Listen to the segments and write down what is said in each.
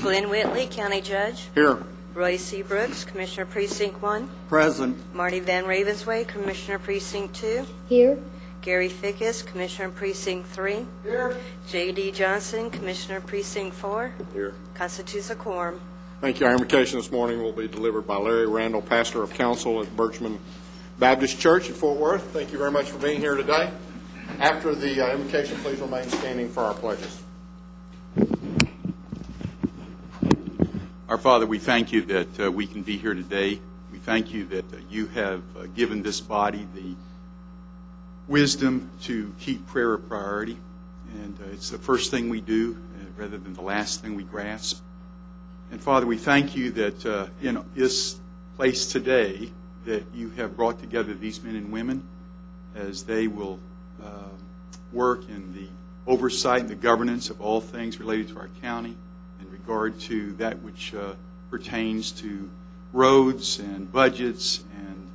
Glenn Whitley, County Judge. Here. Roy C. Brooks, Commissioner Precinct 1. Present. Marty Van Ravensway, Commissioner Precinct 2. Here. Gary Fickus, Commissioner Precinct 3. Here. J.D. Johnson, Commissioner Precinct 4. Here. Constitutes a quorum. Thank you. Our invocation this morning will be delivered by Larry Randall, pastor of council at Birchman Baptist Church in Fort Worth. Thank you very much for being here today. After the invocation, please remain standing for our pledges. Our Father, we thank you that we can be here today. We thank you that you have given this body the wisdom to keep prayer a priority. And it's the first thing we do rather than the last thing we grasp. And Father, we thank you that in this place today that you have brought together these men and women as they will work in the oversight and the governance of all things related to our county in regard to that which pertains to roads and budgets and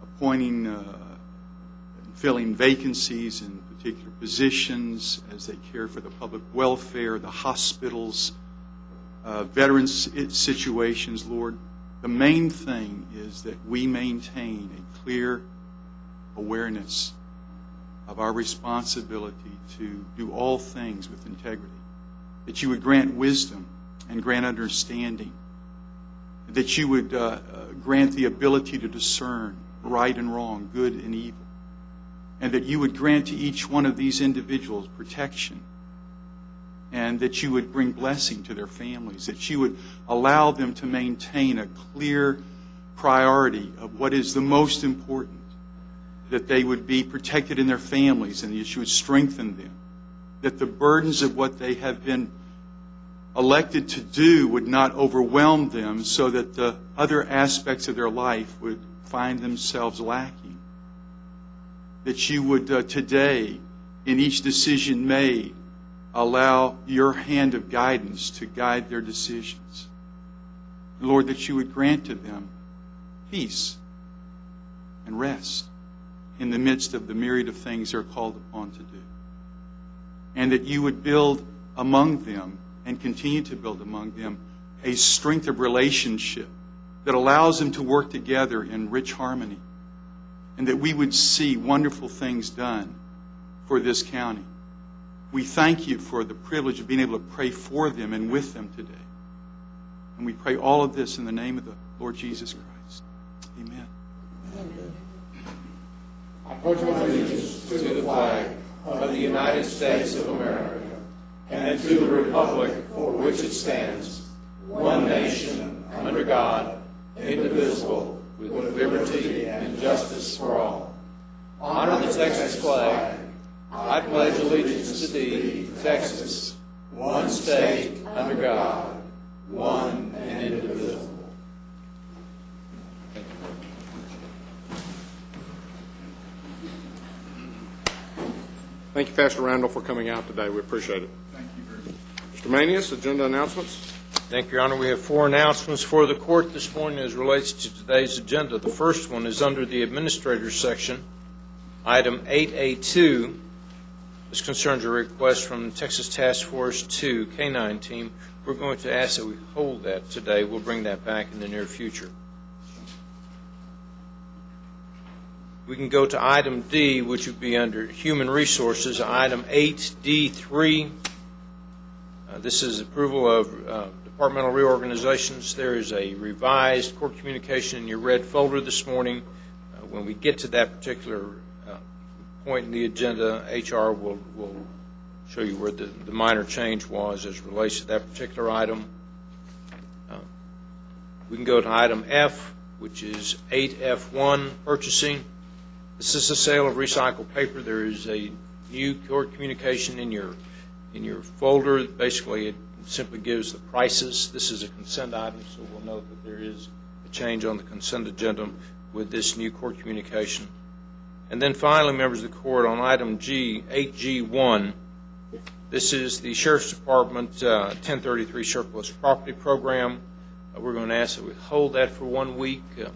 appointing and filling vacancies in particular positions as they care for the public welfare, the hospitals, veterans situations, Lord. The main thing is that we maintain a clear awareness of our responsibility to do all things with integrity. That you would grant wisdom and grant understanding. That you would grant the ability to discern right and wrong, good and evil. And that you would grant to each one of these individuals protection. And that you would bring blessing to their families. That you would allow them to maintain a clear priority of what is the most important. That they would be protected in their families and that you would strengthen them. That the burdens of what they have been elected to do would not overwhelm them so that the other aspects of their life would find themselves lacking. That you would today, in each decision made, allow your hand of guidance to guide their decisions. Lord, that you would grant to them peace and rest in the midst of the myriad of things they're called upon to do. And that you would build among them and continue to build among them a strength of relationship that allows them to work together in rich harmony. And that we would see wonderful things done for this county. We thank you for the privilege of being able to pray for them and with them today. And we pray all of this in the name of the Lord Jesus Christ. Amen. Amen. I pledge allegiance to the flag of the United States of America and to the republic for which it stands, one nation, under God, indivisible, with liberty and justice for all. Honor the Texas flag. I pledge allegiance to thee, Texas, one state, under God, one and indivisible. Thank you, Pastor Randall, for coming out today. We appreciate it. Thank you very much. Mr. Manius, agenda announcements. Thank you, Your Honor. We have 4 announcements for the court this morning as relates to today's agenda. The first one is under the Administrator's section, item 8A2. This concerns a request from the Texas Task Force 2 K-9 team. We're going to ask that we hold that today. We'll bring that back in the near future. We can go to item D, which would be under Human Resources, item 8D3. This is approval of departmental reorganizations. There is a revised court communication in your red folder this morning. When we get to that particular point in the agenda, HR will show you where the minor change was as relates to that particular item. We can go to item F, which is 8F1, purchasing. This is the sale of recycled paper. There is a new court communication in your folder. Basically, it simply gives the prices. This is a consent item, so we'll note that there is a change on the consent agenda with this new court communication. And then finally, members of the court, on item G, 8G1, this is the Sheriff's Department 1033 Surplus Property Program. We're going to ask that we hold that for 1 week. I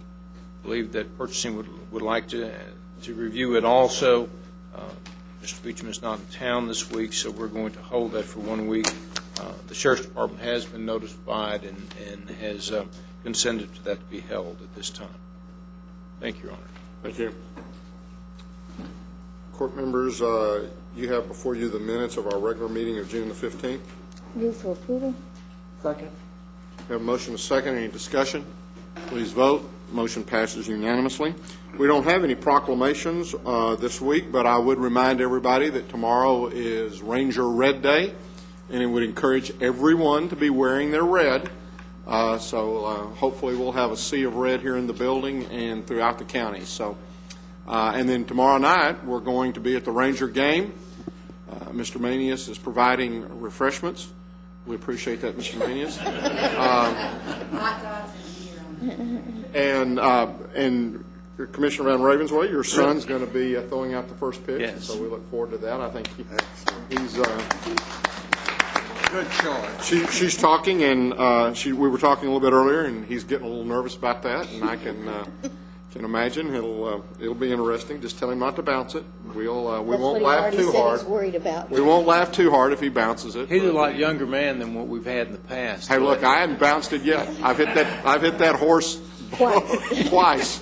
believe that purchasing would like to review it also. Mr. Beecham is not in town this week, so we're going to hold that for 1 week The Sheriff's Department has been notified and has consented to that to be held at this time. Thank you, Your Honor. Thank you. Court members, you have before you the minutes of our regular meeting of June the 15th. Move for approval. Second. We have a motion and a second. Any discussion? Please vote. Motion passes unanimously. We don't have any proclamations this week, but I would remind everybody that tomorrow is Ranger Red Day, and it would encourage everyone to be wearing their red. So hopefully we'll have a sea of red here in the building and throughout the county. So, and then tomorrow night we're going to be at the Ranger game. Mr. Manius is providing refreshments. We appreciate that, Mr. Manius. And Commissioner Van Ravensway, your son's going to be throwing out the first pitch. Yes. So we look forward to that. I think he's. Good choice. She's talking, and we were talking a little bit earlier, and he's getting a little nervous about that, and I can imagine it'll be interesting. Just tell him not to bounce it. We won't laugh too hard. He's worried about. We won't laugh too hard if he bounces it. He's a lot younger man than what we've had in the past. Hey, look, I hadn't bounced it yet. I've hit that horse twice.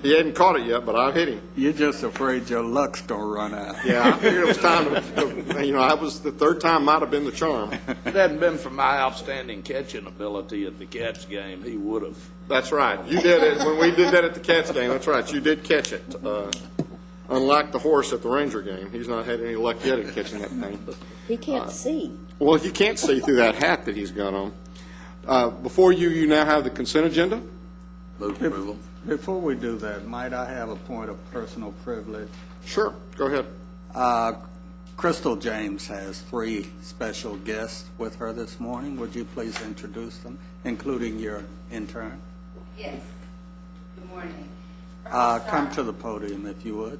He hadn't caught it yet, but I've hit him. You're just afraid your luck's going to run out. Yeah, I figured it was time to, that was the third time might have been the charm. If it hadn't been for my outstanding catching ability at the Cats game, he would have. That's right. You did it when we did that at the Cats game. That's right. You did catch it. Unlike the horse at the Ranger game, he's not had any luck yet at catching that thing. He can't see. Well, you can't see through that hat that he's got on. Before you now have the consent agenda. Move approval. Before we do that, might I have a point of personal privilege? Sure. Go ahead. Crystal James has 3 special guests with her this morning. Would you please introduce them, including your intern? Yes. Good morning. Come to the podium if you would.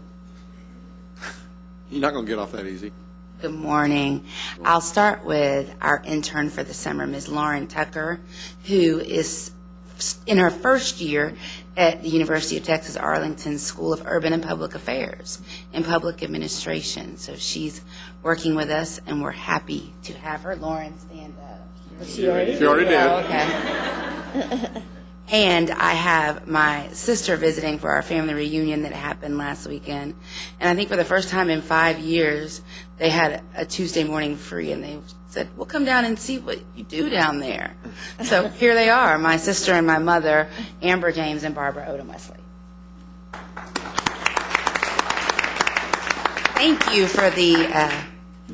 You're not going to get off that easy. Good morning. I'll start with our intern for the summer, Ms. Lauren Tucker, who is in her first year at the University of Texas Arlington School of Urban and Public Affairs in Public Administration. So she's working with us, and we're happy to have her. Lauren, stand up. She already did. Oh, okay. And I have my sister visiting for our family reunion that happened last weekend. And I think for the first time in 5 years, they had a Tuesday morning free, and they said, we'll come down and see what you do down there. So here they are, my sister and my mother, Amber James and Barbara Odom Wesley. Thank you for the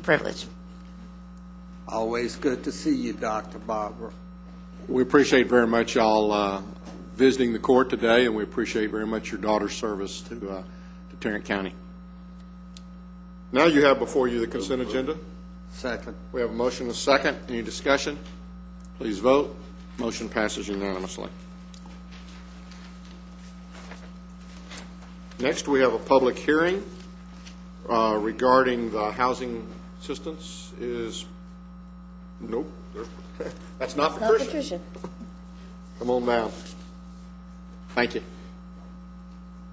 privilege. Always good to see you, Dr. Barbara. We appreciate very much y'all visiting the court today, and we appreciate very much your daughter's service to Tarrant County. Now you have before you the consent agenda. Second. We have a motion and a second. Any discussion? Please vote. Motion passes unanimously. Next, we have a public hearing regarding the housing assistance. Nope. That's not Not Patricia. Patricia. Come on down. Thank you.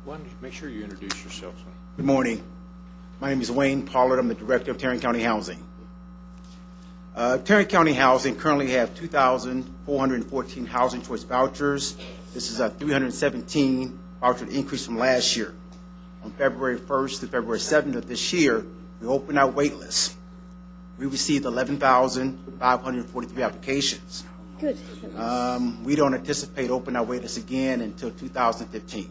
Why don't you make sure you introduce yourself, son? Good morning. My name is Wayne Pollard. I'm the Director of Tarrant County Housing. Tarrant County Housing currently have 2,414 housing choice vouchers. This is a 317 voucher increase from last year. On February 1st to February 7th of this year, we opened our wait list. We received 11,543 applications. Good. We don't anticipate opening our wait list again until 2015.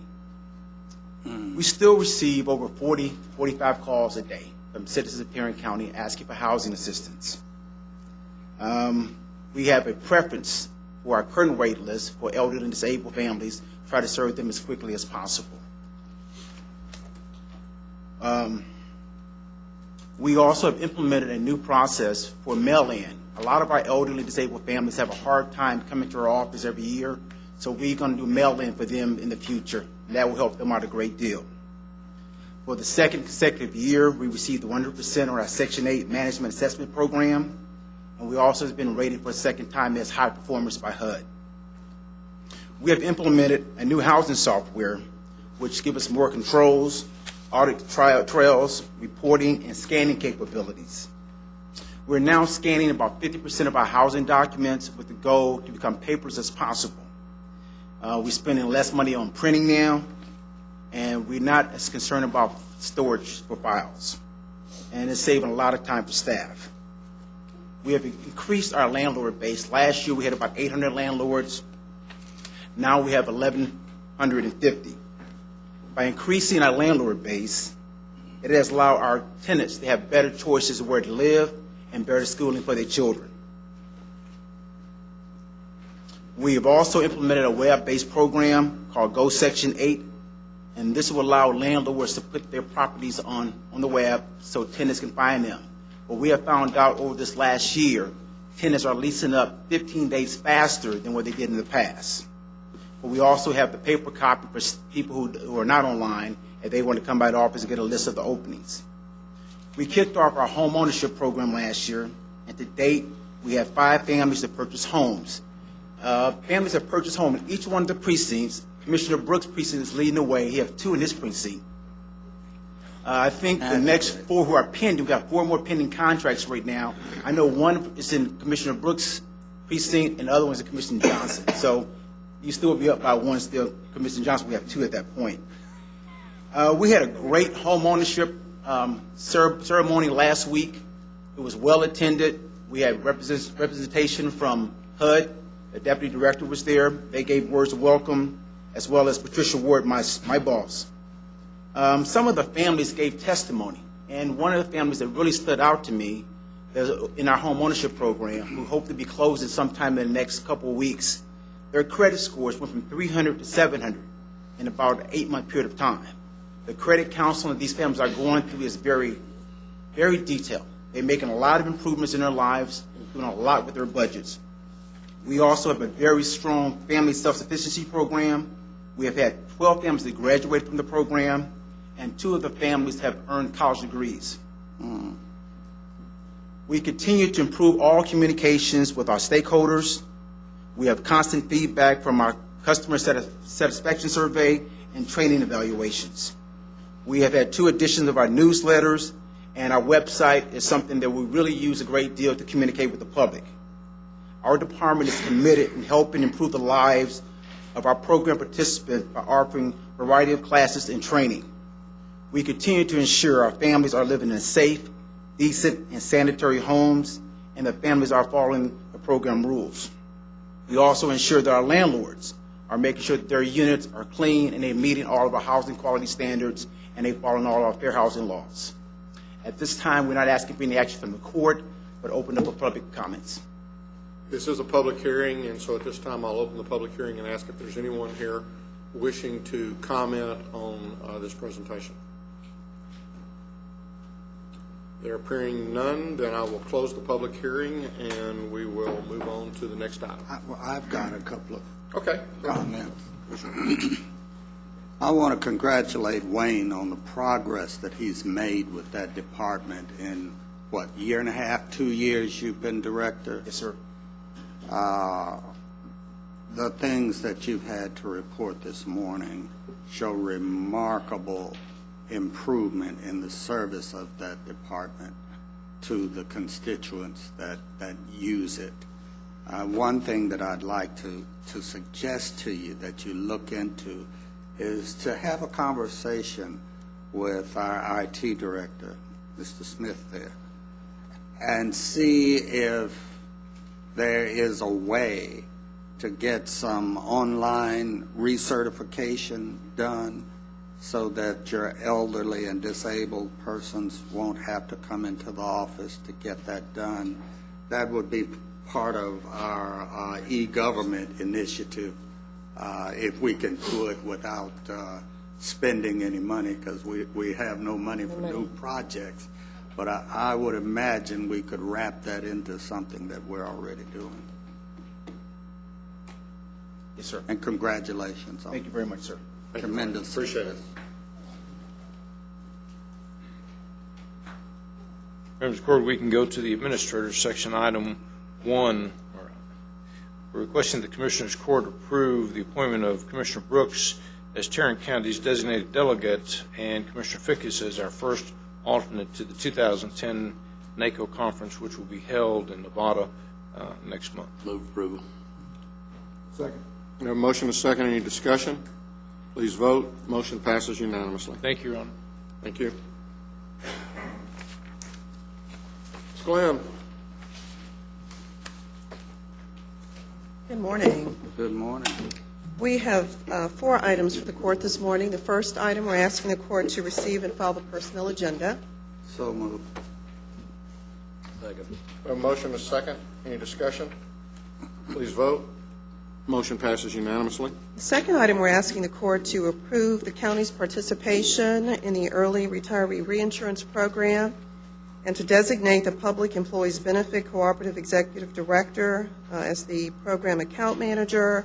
We still receive over 45 calls a day from citizens of Tarrant County asking for housing assistance. We have a preference for our current wait list for elderly and disabled families, try to serve them as quickly as possible. We also have implemented a new process for mail-in. A lot of our elderly and disabled families have a hard time coming to our office every year, so we're going to do mail-in for them in the future, and that will help them out a great deal. For the second consecutive year, we received 100% on our Section 8 Management Assessment Program, and we also have been rated for a second time as high performers by HUD. We have implemented a new housing software, which gives us more controls, audit trails, reporting, and scanning capabilities. We're now scanning about 50% of our housing documents with the goal to become paperless as possible. We're spending less money on printing now, and we're not as concerned about storage for files. And it's saving a lot of time for staff. We have increased our landlord base. Last year, we had about 800 landlords. Now we have 1,150. By increasing our landlord base, it has allowed our tenants to have better choices of where to live and better schooling for their children. We have also implemented a web-based program called Go Section 8, and this will allow landlords to put their properties on the web so tenants can find them. But we have found out over this last year, tenants are leasing up 15 days faster than what they did in the past. But we also have the paper copy for people who are not online if they want to come by the office and get a list of the openings. We kicked off our home ownership program last year, and to date, we have 5 families that purchased homes. Families that purchased homes in each one of the precincts. Commissioner Brooks' precinct is leading the way. He has 2 in his precinct. I think the next 4 who are pending, we've got 4 more pending contracts right now. I know one is in Commissioner Brooks' precinct, and the other one's in Commissioner Johnson. So you still be up by 1 still. Commissioner Johnson, we have 2 at that point. We had a great home ownership ceremony last week. It was well attended. We had representation from HUD. The deputy director was there. They gave words of welcome, as well as Patricia Ward, my boss. Some of the families gave testimony, and one of the families that really stood out to me in our home ownership program, who hope to be closing sometime in the next couple of weeks, their credit scores went from 300 to 700 in about an 8-month period of time. The credit counseling that these families are going through is very, very detailed. They're making a lot of improvements in their lives, doing a lot with their budgets. We also have a very strong family self-sufficiency program. We have had 12 families that graduated from the program, and 2 of the families have earned college degrees. We continue to improve all communications with our stakeholders. We have constant feedback from our customer satisfaction survey and training evaluations. We have had 2 editions of our newsletters, and our website is something that we really use a great deal to communicate with the public. Our department is committed in helping improve the lives of our program participants by offering a variety of classes and training. We continue to ensure our families are living in safe, decent, and sanitary homes, and the families are following the program rules. We also ensure that our landlords are making sure that their units are clean and they're meeting all of our housing quality standards and they're following all our fair housing laws. At this time, we're not asking for any action from the court, but open up for public comments. This is a public hearing, and so at this time I'll open the public hearing and ask if there's anyone here wishing to comment on this presentation. There appearing none, then I will close the public hearing and we will move on to the next item. I've got a couple of comments. I want to congratulate Wayne on the progress that he's made with that department in, what, 1.5, 2 years you've been director? Yes, sir. The things that you've had to report this morning show remarkable improvement in the service of that department to the constituents that use it. One thing that I'd like to suggest to you that you look into is to have a conversation with our IT director, Mr. Smith there, and see if there is a way to get some online recertification done so that your elderly and disabled persons won't have to come into the office to get that done. That would be part of our e-government initiative if we can do it without spending any money, because we have no money for new projects. But I would imagine we could wrap that into something that we're already doing. Yes, sir. And congratulations. Thank you very much, sir. Tremendous. Appreciate it. Members of the Court, we can go to the Administrator's section, item 1. We're requesting the Commissioners' Court approve the appointment of Commissioner Brooks as Tarrant County's designated delegate and Commissioner Fickus as our first alternate to the 2010 NACO conference, which will be held in Nevada next month. Move approval. We have a motion and a second. Any discussion? Please vote. Motion passes unanimously. Thank you, Your Honor. Thank you. Ms. Glenn. Good morning. Good morning. We have 4 items for the court this morning. The first item, we're asking the court to receive and file the personnel agenda. So moved. Second. We have a motion and a second. Any discussion? Please vote. Motion passes unanimously. The second item, we're asking the court to approve the county's participation in the Early Retiree Reinsurance Program and to designate the Public Employees Benefit Cooperative Executive Director as the Program Account Manager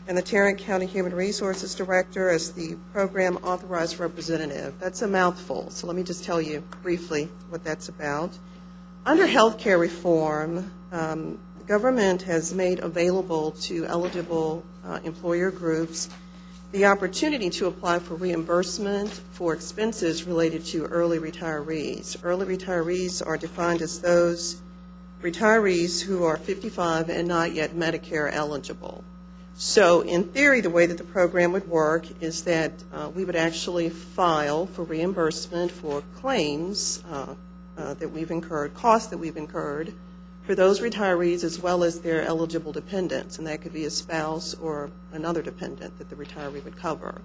and the Tarrant County Human Resources Director as the Program Authorized Representative. That's a mouthful, so let me just tell you briefly what that's about. Under health care reform, the government has made available to eligible employer groups the opportunity to apply for reimbursement for expenses related to early retirees. Early retirees are defined as those retirees who are 55 and not yet Medicare eligible. So in theory, the way that the program would work is that we would actually file for reimbursement for claims that we've incurred, costs that we've incurred for those retirees as well as their eligible dependents, and that could be a spouse or another dependent that the retiree would cover.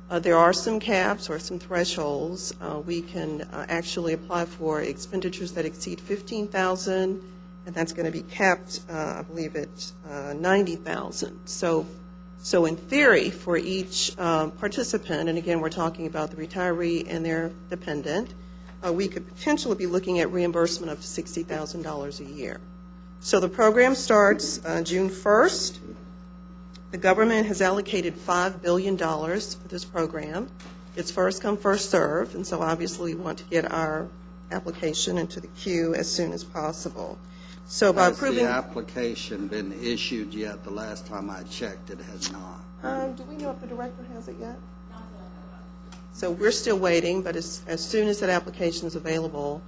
There are some caps or some thresholds. We can actually apply for expenditures that exceed $15,000, and that's going to be capped, I believe, at $90,000. So in theory, for each participant, and again, we're talking about the retiree and their dependent, we could potentially be looking at reimbursement of $60,000 a year. So the program starts June 1st. The government has allocated $5 billion for this program. It's first come, first serve, and so obviously we want to get our application into the queue as soon as possible. So by approving... Has the application been issued yet? The last time I checked, it has not. do we know if the director has it yet? So we're still waiting, but as soon as that application is available,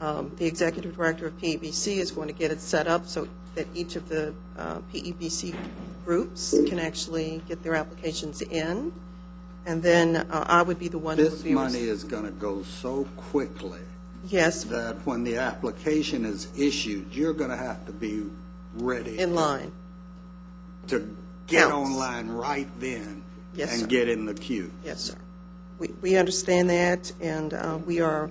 the executive director of PEBC is going to get it set up so that each of the PEBC groups can actually get their applications in, and then I would be the one who would This be... money is going to go so quickly Yes, that when the application is issued, you're going to have to be ready in line. to get Counts. online right then Yes, and sir. get in the queue. Yes, sir. We understand that, and we are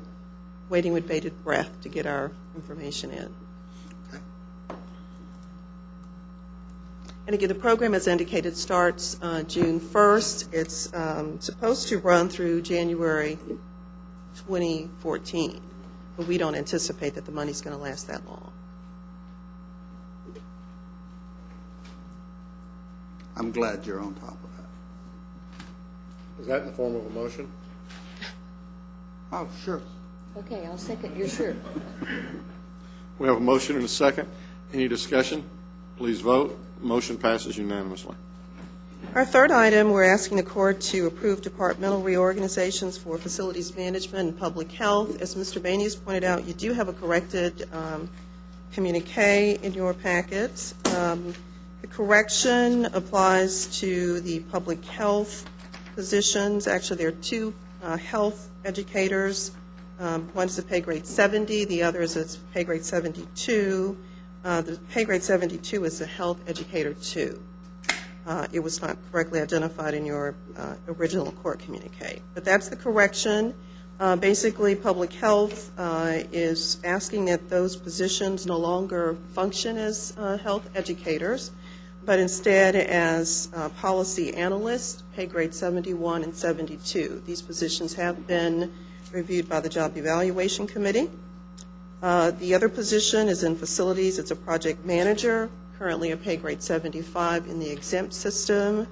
waiting with bated breath to get our information in. And again, the program, as indicated, starts June 1st. It's supposed to run through January 2014, but we don't anticipate that the money's going to last that long. I'm glad you're on top of that. Is that in the form of a motion? Oh, sure. Okay, I'll second your sure. We have a motion and a second. Any discussion? Please vote. Motion passes unanimously. Our third item, we're asking the court to approve departmental reorganizations for facilities management and public health. As Mr. Bainey has pointed out, you do have a corrected communique in your packets. The correction applies to the public health positions. Actually, there are 2 health educators. One is a pay grade 70, the other is a pay grade 72. The pay grade 72 is a health educator 2. It was not correctly identified in your original court communique. But that's the correction. Basically, public health is asking that those positions no longer function as health educators, but instead as policy analysts, pay grade 71 and 72. These positions have been reviewed by the Job Evaluation Committee. The other position is in facilities. It's a project manager, currently a pay grade 75 in the exempt system.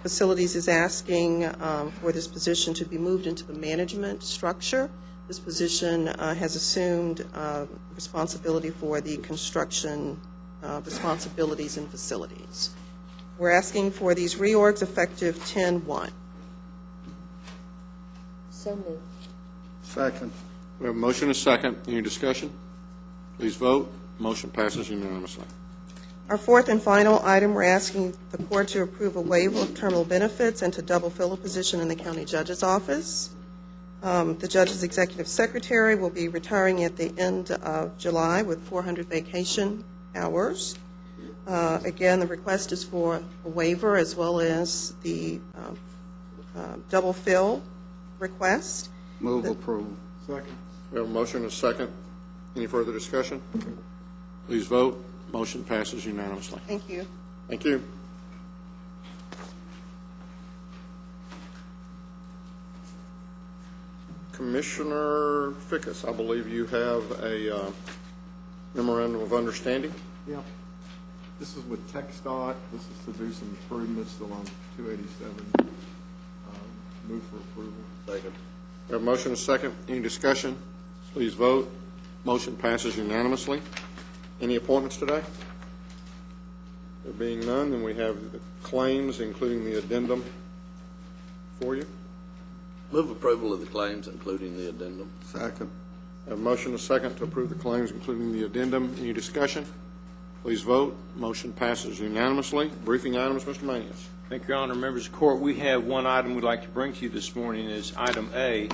Facilities is asking for this position to be moved into the management structure. This position has assumed responsibility for the construction responsibilities in facilities. We're asking for these reorgs effective 10/1. So moved. Second. We have a motion and a second. Any discussion? Please vote. Motion passes unanimously. Our fourth and final item, we're asking the court to approve a waiver of terminal benefits and to double fill a position in the county judge's office. The judge's executive secretary will be retiring at the end of July with 400 vacation hours. Again, the request is for a waiver as well as the double fill request. Move approval. Second. We have a motion and a second. Any further discussion? Please vote. Motion passes unanimously. Thank you. Thank you. Commissioner Fickus, I believe you have a memorandum of understanding. Yeah. This is with TxDOT. This is to do some improvements along 287. Move for approval. Second. We have a motion and a second. Any discussion? Please vote. Motion passes unanimously. Any appointments today? There being none, then we have the claims, including the addendum for you. Move approval of the claims, including the addendum. Second. We have a motion and a second to approve the claims, including the addendum. Any discussion? Please vote. Motion passes unanimously. Briefing items, Mr. Manius. Thank you, Your Honor. Members of the court, we have one item we'd like to bring to you this morning is item A.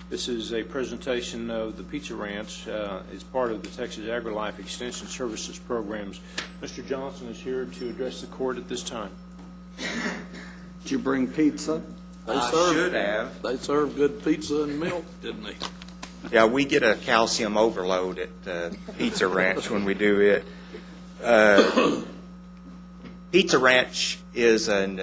This is a presentation of the Pizza Ranch as part of the Texas AgriLife Extension Services programs. Mr. Johnson is here to address the court at this time. Did you bring pizza? Should have. They serve good pizza and milk, didn't they? Yeah, we get a calcium overload at Pizza Ranch when we do it. Pizza Ranch is an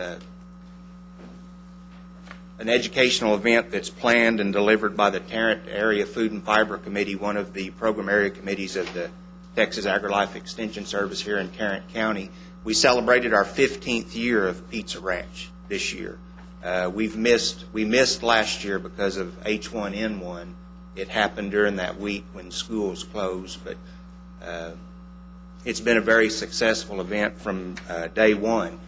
educational event that's planned and delivered by the Tarrant Area Food and Fiber Committee, one of the program area committees of the Texas AgriLife Extension Service here in Tarrant County. We celebrated our 15th year of Pizza Ranch this year. We missed last year because of H1N1. It happened during that week when schools closed, but it's been a very successful event from day one.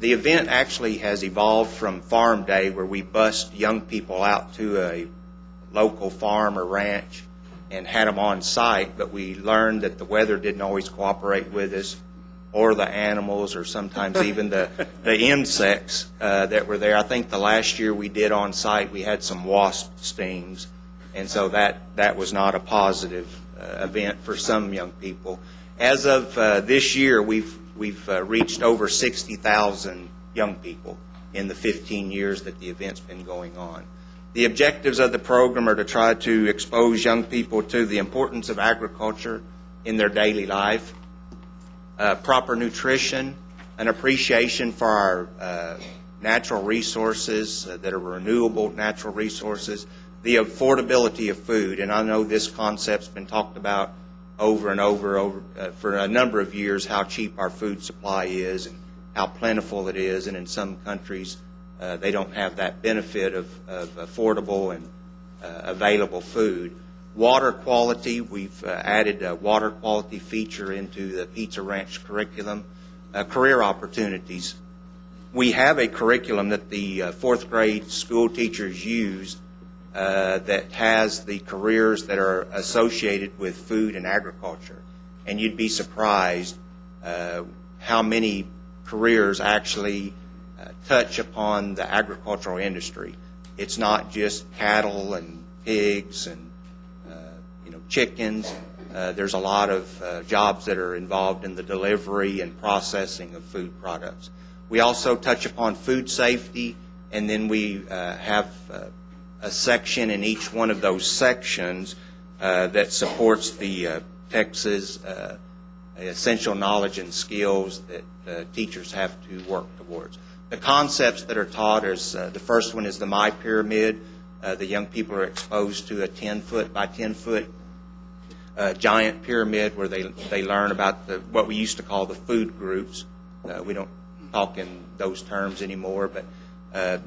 The event actually has evolved from Farm Day, where we bussed young people out to a local farm or ranch and had them on site, but we learned that the weather didn't always cooperate with us, or the animals, or sometimes even the insects that were there. I think the last year we did on site, we had some wasp stings, and so that was not a positive event for some young people. As of this year, we've reached over 60,000 young people in the 15 years that the event's been going on. The objectives of the program are to try to expose young people to the importance of agriculture in their daily life, proper nutrition, an appreciation for our natural resources that are renewable natural resources, the affordability of food. And I know this concept's been talked about over and over for a number of years, how cheap our food supply is and how plentiful it is. And in some countries, they don't have that benefit of affordable and available food. Water quality, we've added a water quality feature into the Pizza Ranch curriculum. Career opportunities. We have a curriculum that the fourth grade school teachers use that has the careers that are associated with food and agriculture. And you'd be surprised how many careers actually touch upon the agricultural industry. It's not just cattle and pigs and chickens. There's a lot of jobs that are involved in the delivery and processing of food products. We also touch upon food safety, and then we have a section in each one of those sections that supports the Texas essential knowledge and skills that teachers have to work towards. The concepts that are taught is the first one is the My Pyramid. The young people are exposed to a 10-foot by 10-foot giant pyramid where they learn about what we used to call the food groups. We don't talk in those terms anymore, but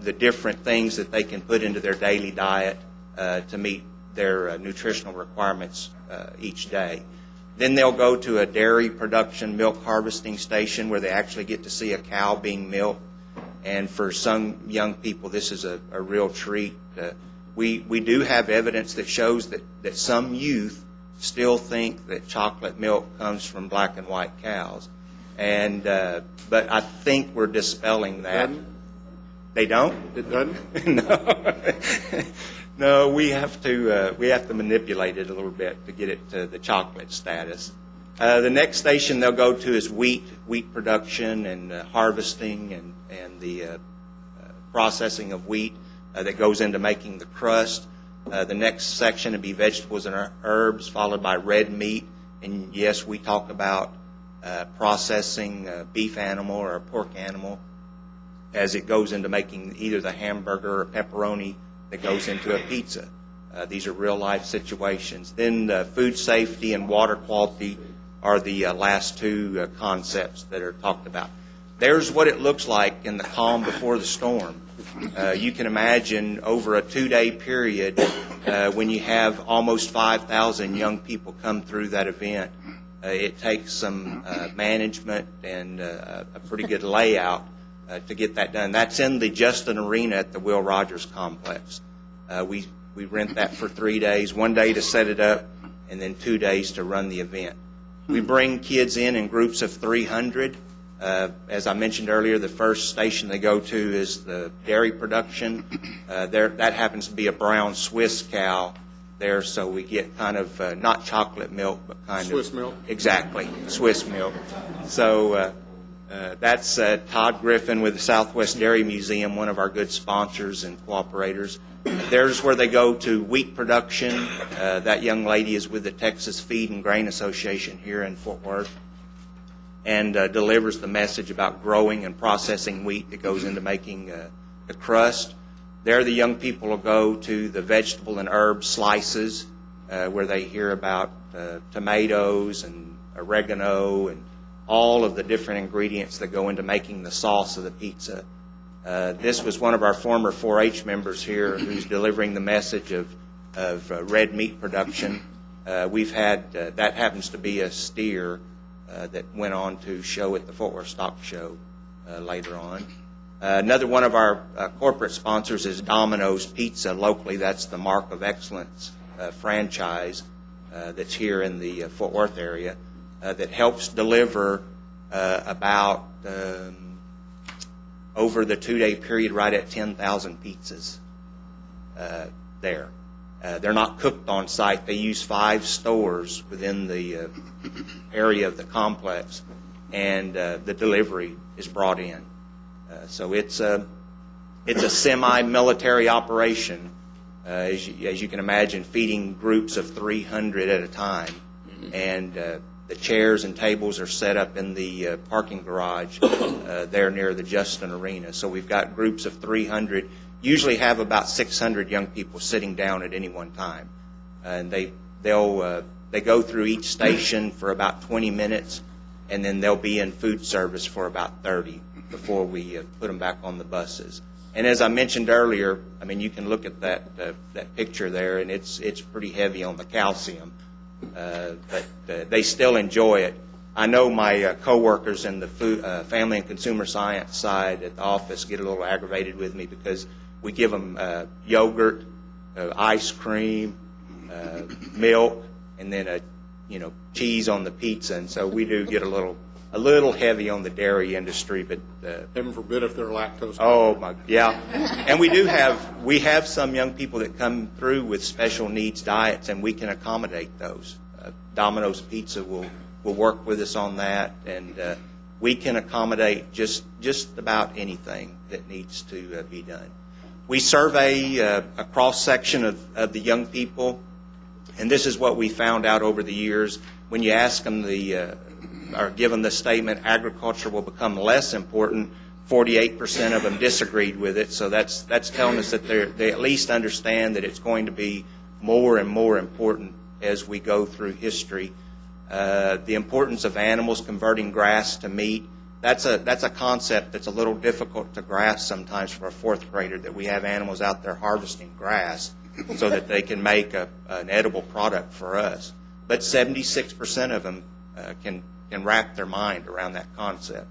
the different things that they can put into their daily diet to meet their nutritional requirements each day. Then they'll go to a dairy production milk harvesting station where they actually get to see a cow being milked. And for some young people, this is a real treat. We do have evidence that shows that some youth still think that chocolate milk comes from black and white cows. And but I think we're dispelling that. Doesn't? They don't? It doesn't? No. No, we have to manipulate it a little bit to get it to the chocolate status. The next station they'll go to is wheat production and harvesting and the processing of wheat that goes into making the crust. The next section would be vegetables and herbs, followed by red meat. And yes, we talk about processing a beef animal or a pork animal as it goes into making either the hamburger or pepperoni that goes into a pizza. These are real-life situations. Then food safety and water quality are the last two concepts that are talked about. There's what it looks like in the calm before the storm. You can imagine over a 2-day period when you have almost 5,000 young people come through that event. It takes some management and a pretty good layout to get that done. That's in the Justin Arena at the Will Rogers Complex. We rent that for 3 days, 1 day to set it up, and then 2 days to run the event. We bring kids in groups of 300. As I mentioned earlier, the first station they go to is the dairy production. That happens to be a brown Swiss cow there, so we get kind of not chocolate milk, but kind Swiss of milk. Exactly, Swiss milk. So that's Todd Griffin with the Southwest Dairy Museum, one of our good sponsors and cooperators. There's where they go to wheat production. That young lady is with the Texas Feed and Grain Association here in Fort Worth and delivers the message about growing and processing wheat that goes into making the crust. There the young people will go to the vegetable and herb slices where they hear about tomatoes and oregano and all of the different ingredients that go into making the sauce of the pizza. This was one of our former 4-H members here who's delivering the message of red meat production. We've had, that happens to be a steer that went on to show at the Fort Worth Stock Show later on. Another one of our corporate sponsors is Domino's Pizza locally. That's the Mark of Excellence franchise that's here in the Fort Worth area that helps deliver about over the 2-day period right at 10,000 pizzas there. They're not cooked on site. They use 5 stores within the area of the complex, and the delivery is brought in. So it's a semi-military operation, as you can imagine, feeding groups of 300 at a time. And the chairs and tables are set up in the parking garage there near the Justin Arena. So we've got groups of 300, usually have about 600 young people sitting down at any one time. And they go through each station for about 20 minutes, and then they'll be in food service for about 30 before we put them back on the buses. And as I mentioned earlier, I mean, you can look at that picture there, and it's pretty heavy on the calcium. But they still enjoy it. I know my coworkers in the family and consumer science side at the office get a little aggravated with me because we give them yogurt, ice cream, milk, and then cheese on the pizza, and so we do get a little heavy on the dairy industry. But Heaven forbid if they're lactose. Oh my, yeah. And we have some young people that come through with special needs diets, and we can accommodate those. Domino's Pizza will work with us on that, and we can accommodate just about anything that needs to be done. We survey a cross section of the young people, and this is what we found out over the years. When you ask them or give them the statement, agriculture will become less important, 48% of them disagreed with it. So that's telling us that they at least understand that it's going to be more and more important as we go through history. The importance of animals converting grass to meat, that's a concept that's a little difficult to grasp sometimes for a 4th grader, that we have animals out there harvesting grass so that they can make an edible product for us. But 76% of them can wrap their mind around that concept.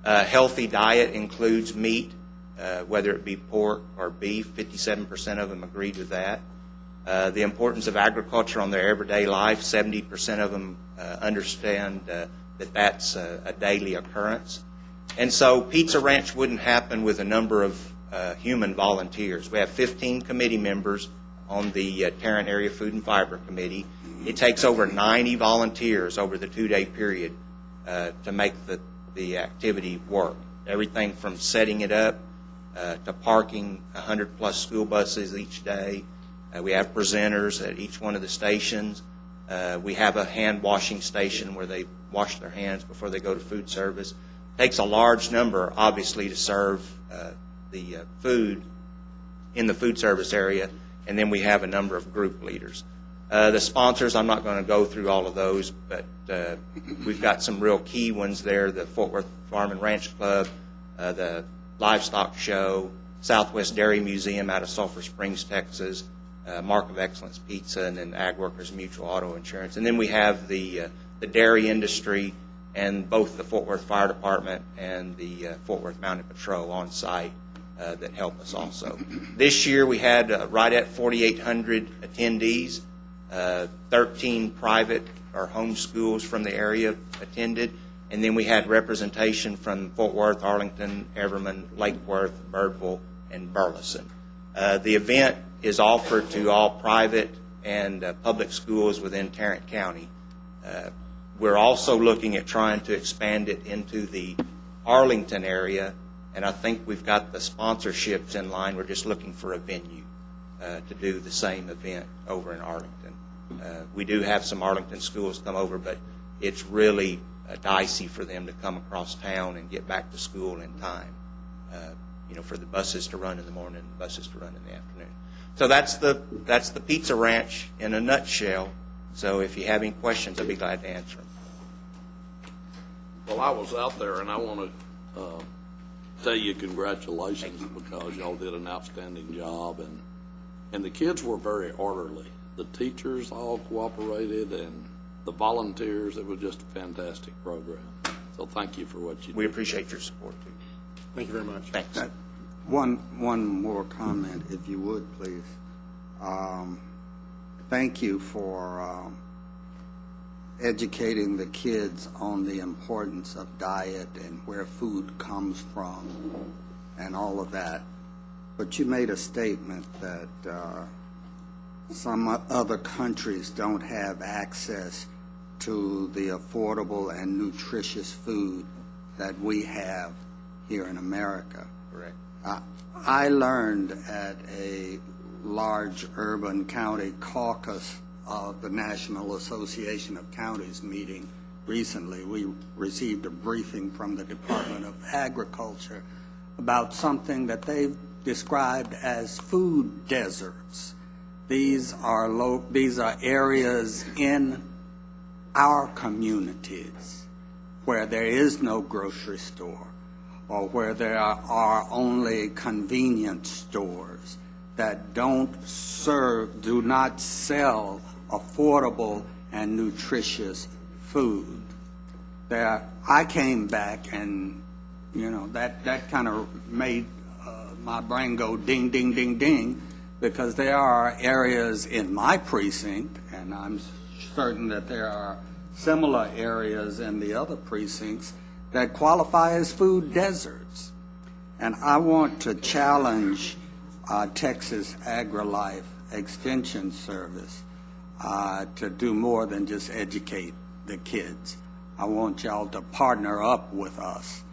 Healthy diet includes meat, whether it be pork or beef. 57% of them agreed with that. the importance of agriculture on their everyday life. 70% of them understand that that's a daily occurrence. And so Pizza Ranch wouldn't happen with a number of human volunteers. We have 15 committee members on the Tarrant Area Food and Fiber Committee. It takes over 90 volunteers over the 2-day period to make the activity work. Everything from setting it up to parking 100-plus school buses each day. We have presenters at each one of the stations. We have a hand-washing station where they wash their hands before they go to food service. It takes a large number, obviously, to serve the food in the food service area, and then we have a number of group leaders. The sponsors, I'm not going to go through all of those, but we've got some real key ones there, the Fort Worth Farm and Ranch Club, the Livestock Show, Southwest Dairy Museum out of Sulphur Springs, Texas, Mark of Excellence Pizza, and then Ag Workers Mutual Auto Insurance. And then we have the dairy industry and both the Fort Worth Fire Department and the Fort Worth Mounted Patrol on site that help us also. This year we had right at 4,800 attendees. 13 private or home schools from the area attended, and then we had representation from Fort Worth, Arlington, Everman, Lake Worth, Birdville, and Burleson. The event is offered to all private and public schools within Tarrant County. We're also looking at trying to expand it into the Arlington area, and I think we've got the sponsorships in line. We're just looking for a venue to do the same event over in Arlington. We do have some Arlington schools come over, but it's really dicey for them to come across town and get back to school in time, for the buses to run in the morning and the buses to run in the afternoon. So that's the Pizza Ranch in a nutshell. So if you have any questions, I'd be glad to answer them. Well, I was out there, and I want to tell you congratulations because y'all did an outstanding job, and the kids were very orderly. The teachers all cooperated, and the volunteers. It was just a fantastic program. So thank you for what you did. We appreciate your support, too. Thank you very much. Thanks. One more comment, if you would, please. Thank you for educating the kids on the importance of diet and where food comes from and all of that. But you made a statement that some other countries don't have access to the affordable and nutritious food that we have here in America. Correct. I learned at a large urban county caucus of the National Association of Counties meeting recently. We received a briefing from the Department of Agriculture about something that they've described as food deserts. These are areas in our communities where there is no grocery store or where there are only convenience stores that do not sell affordable and nutritious food. I came back and, that kind of made my brain go ding, ding, ding, ding, because there are areas in my precinct, and I'm certain that there are similar areas in the other precincts that qualify as food deserts. And I want to challenge Texas AgriLife Extension Service to do more than just educate the kids. I want y'all to partner up with us.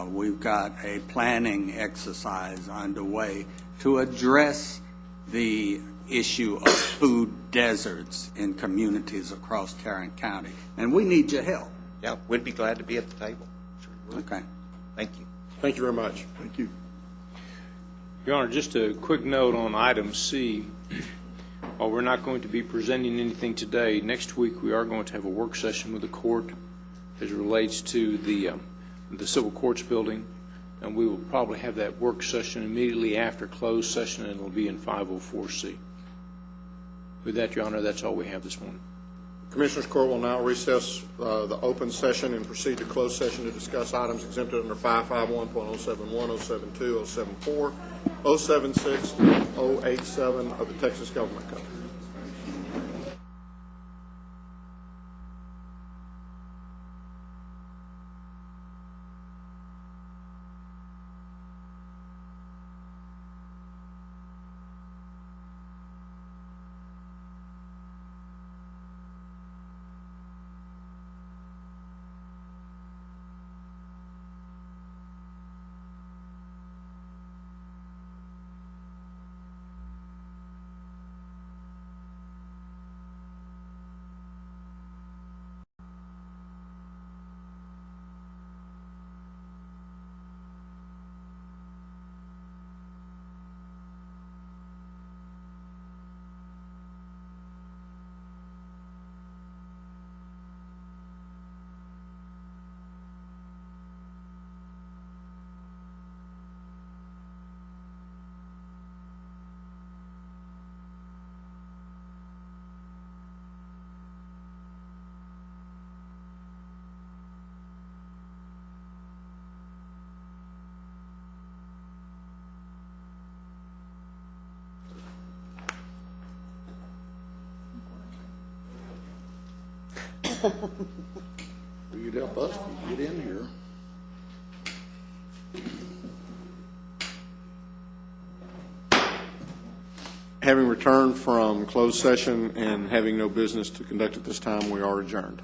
We've got a planning exercise underway to address the issue of food deserts in communities across Tarrant County. And we need your help. Yeah, we'd be glad to be at the table. Sure. Okay. Thank you. Thank you very much. Thank you. Your Honor, just a quick note on item C. While we're not going to be presenting anything today, next week we are going to have a work session with the court as it relates to the civil courts building, and we will probably have that work session immediately after closed session, and it will be in 504C. With that, Your Honor, that's all we have this morning. Commissioners Court will now recess the open session and proceed to closed session to discuss items exempted under 551.071, 072, 074, 076, 087 of the Texas Government Code. You'd help us if you get in here. Having returned from closed session and having no business to conduct at this time, we are adjourned.